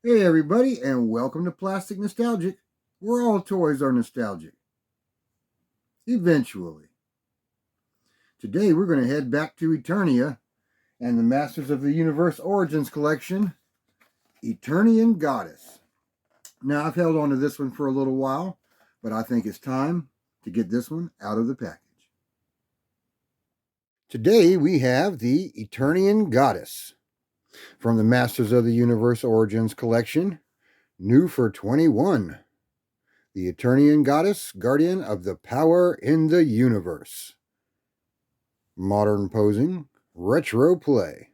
Hey everybody, and welcome to Plastic Nostalgic, where all toys are nostalgic. Eventually. Today we're going to head back to Eternia and the Masters of the Universe Origins collection, Eternian Goddess. Now I've held on to this one for a little while, but I think it's time to get this one out of the package. Today we have the Eternian Goddess from the Masters of the Universe Origins collection, new for 21. The Eternian Goddess, guardian of the power in the universe. Modern posing, retro play.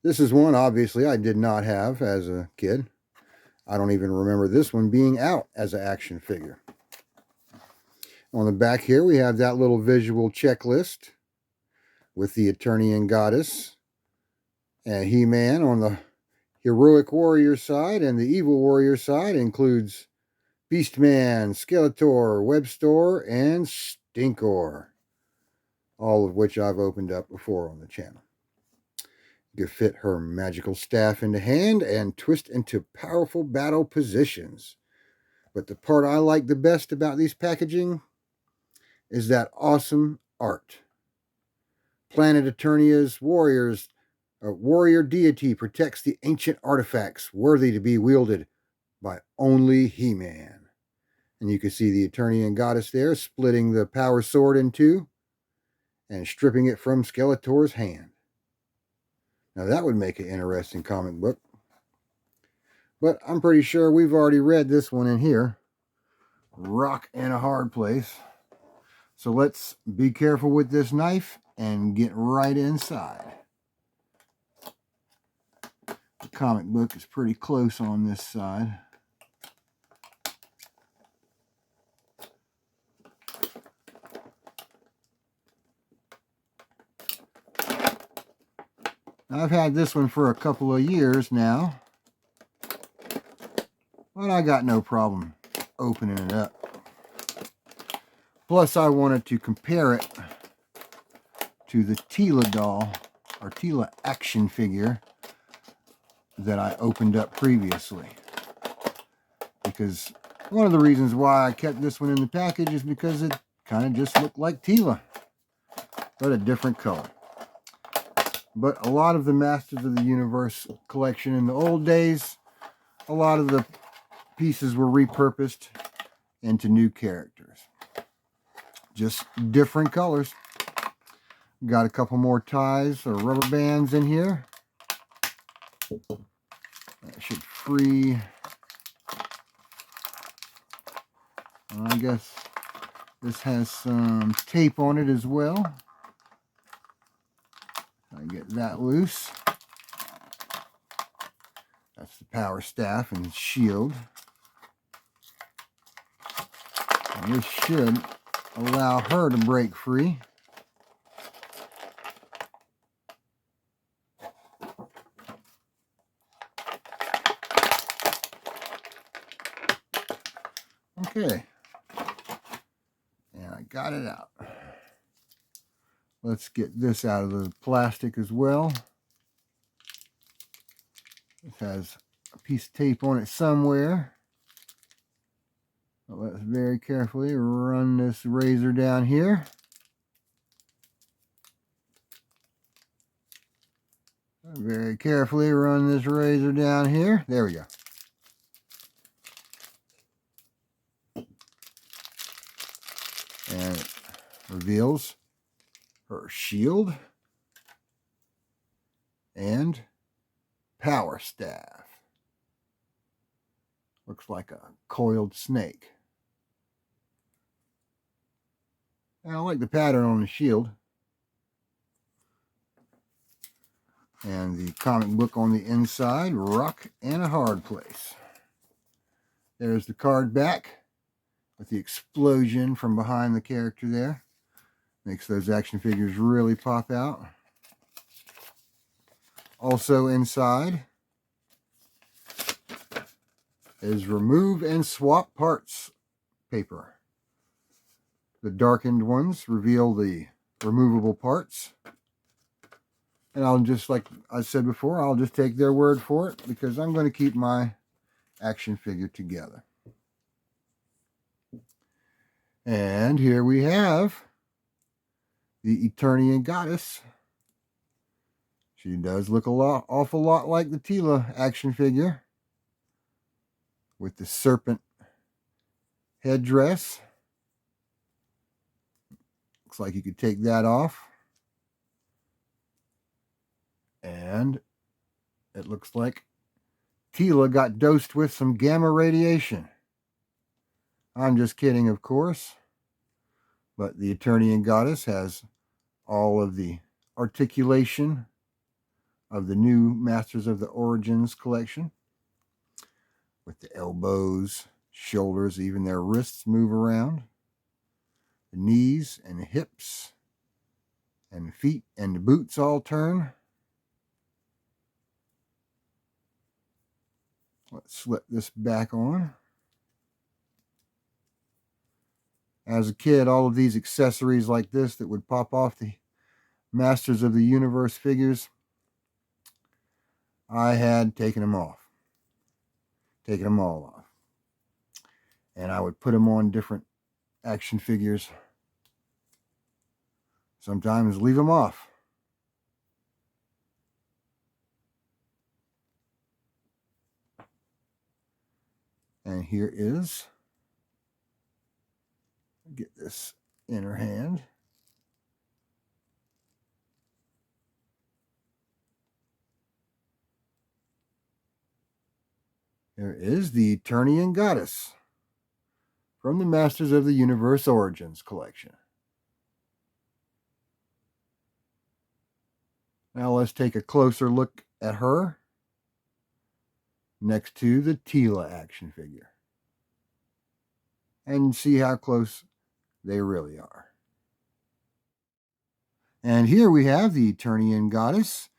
This is one, obviously, I did not have as a kid. I don't even remember this one being out as an action figure. On the back here, we have that little visual checklist with the Eternian Goddess and He-Man on the heroic warrior side, and the evil warrior side includes Beastman, Skeletor, Webstor, and Stinkor, all of which I've opened up before on the channel. You can fit her magical staff into hand and twist into powerful battle positions. But the part I like the best about these packaging is that awesome art. Planet Eternia's warrior deity protects the ancient artifacts worthy to be wielded by only He-Man. And you can see the Eternian Goddess there splitting the power sword in two and stripping it from Skeletor's hand. Now that would make an interesting comic book. But I'm pretty sure we've already read this one in here. Rock in a Hard Place. So let's be careful with this knife and get right inside. The comic book is pretty close on this side. Now, I've had this one for a couple of years now, but I got no problem opening it up. Plus, I wanted to compare it to the Teela doll, or Teela action figure, that I opened up previously. Because one of the reasons why I kept this one in the package is because it kind of just looked like Teela, but a different color. But a lot of the Masters of the Universe collection in the old days, a lot of the pieces were repurposed into new characters. Just different colors. Got a couple more ties or rubber bands in here. That should free. I guess this has some tape on it as well. I get that loose. That's the power staff and shield. And this should allow her to break free. Okay. And I got it out. Let's get this out of the plastic as well. It has a piece of tape on it somewhere. So let's very carefully run this razor down here. Very carefully run this razor down here. There we go. And it reveals her shield and power staff. Looks like a coiled snake. And I like the pattern on the shield. And the comic book on the inside, Rock in a Hard Place. There's the card back with the explosion from behind the character there. Makes those action figures really pop out. Also inside is remove and swap parts paper. The darkened ones reveal the removable parts. And I'll just, like I said before, I'll just take their word for it because I'm going to keep my action figure together. And here we have the Eternian Goddess. She does look awful lot like the Teela action figure with the serpent headdress. Looks like you could take that off. And it looks like Teela got dosed with some gamma radiation. I'm just kidding, of course. But the Eternian Goddess has all of the articulation of the new Masters of the Origins collection. With the elbows, shoulders, even their wrists move around. The knees and the hips and the feet and the boots all turn. Let's slip this back on. As a kid, all of these accessories like this that would pop off the Masters of the Universe figures, I had taken them off. Taken them all off. And I would put them on different action figures. Sometimes leave them off. And here is, get this in her hand. There is the Eternian Goddess from the Masters of the Universe Origins collection. Now let's take a closer look at her next to the Teela action figure and see how close they really are. And here we have the Eternian Goddess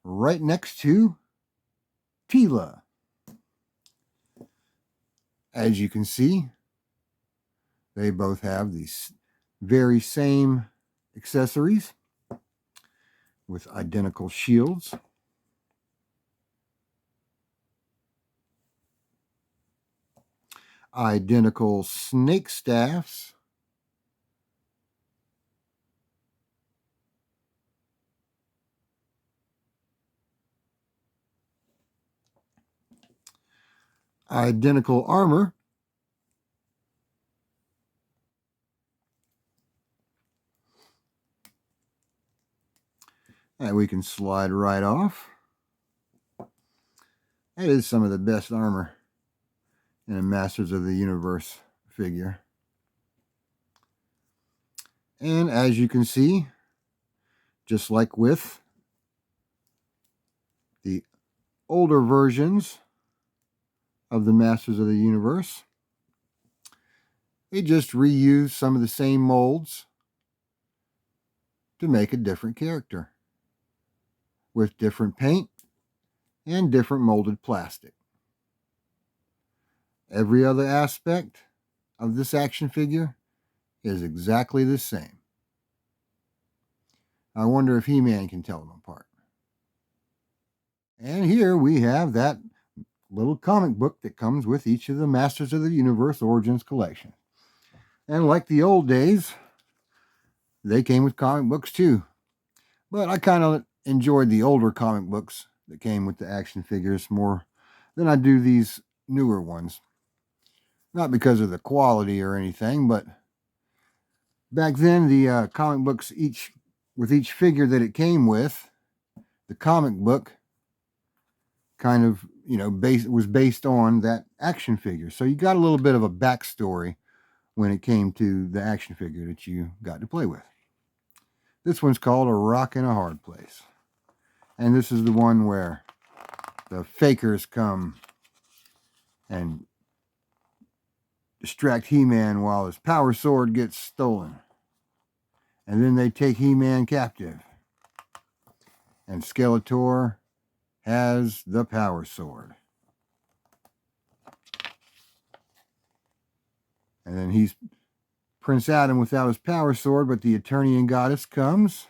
right next to Teela. As you can see, they both have these very same accessories with identical shields. Identical snake staffs. Identical armor. And we can slide right off. That is some of the best armor in a Masters of the Universe figure. And as you can see, just like with the older versions of the Masters of the Universe, they just reuse some of the same molds to make a different character with different paint and different molded plastic. Every other aspect of this action figure is exactly the same. I wonder if He-Man can tell them apart. And here we have that little comic book that comes with each of the Masters of the Universe Origins collection. And like the old days, they came with comic books too. But I kind of enjoyed the older comic books that came with the action figures more than I do these newer ones. Not because of the quality or anything, but back then the comic books, with each figure that it came with, the comic book kind of, was based on that action figure. So you got a little bit of a backstory when it came to the action figure that you got to play with. This one's called A Rock in a Hard Place. And this is the one where the fakers come and distract He-Man while his power sword gets stolen. And then they take He-Man captive. And Skeletor has the power sword. And then he's Prince Adam without his power sword, but the Eternian Goddess comes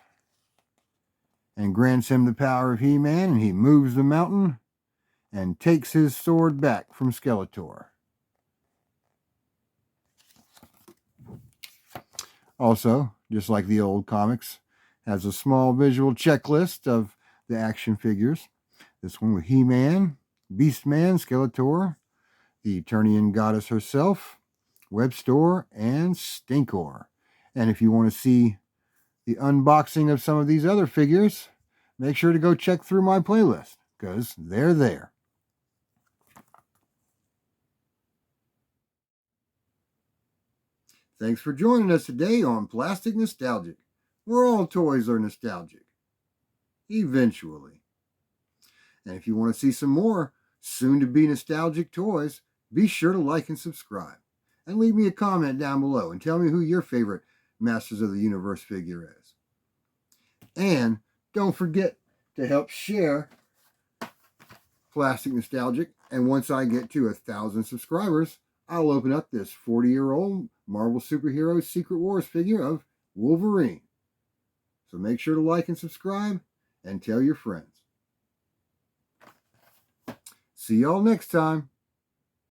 and grants him the power of He-Man, and he moves the mountain and takes his sword back from Skeletor. Also, just like the old comics, has a small visual checklist of the action figures. This one with He-Man, Beastman, Skeletor, the Eternian Goddess herself, Webstore, and Stinkor. And if you want to see the unboxing of some of these other figures, make sure to go check through my playlist, because they're there. Thanks for joining us today on Plastic Nostalgic, where all toys are nostalgic. Eventually. And if you want to see some more soon-to-be nostalgic toys, be sure to like and subscribe. And leave me a comment down below and tell me who your favorite Masters of the Universe figure is. And don't forget to help share Plastic Nostalgic. And once I get to 1,000 subscribers, I'll open up this 40-year-old Marvel Superheroes Secret Wars figure of Wolverine. So make sure to like and subscribe and tell your friends. See y'all next time.